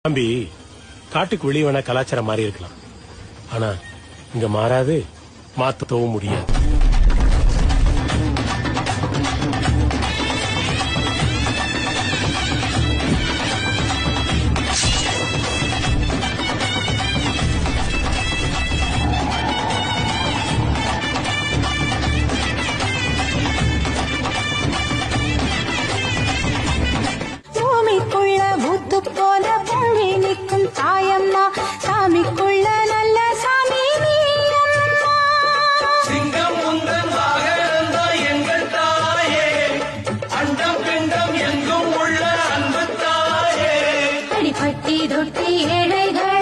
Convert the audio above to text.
தம்பி, காட்டுக்கு வெளியே வேணா கலாச்சாரம் மாறி இருக்கலாம், ஆனா இங்க மாறாது, மாத்தவும் முடியாது. போல பொங்கி நிற்கும் தாயம்மா, சாமிக்குள்ள நல்ல சாமி நீயம்மா. சிங்கம் உந்தன் வாகனந்தா எங்கள் தாயே, அண்டம் பிண்டம் எங்கும் உள்ள அன்பு தாயே. அடிப்பட்டி தொட்டி ஏழைகள்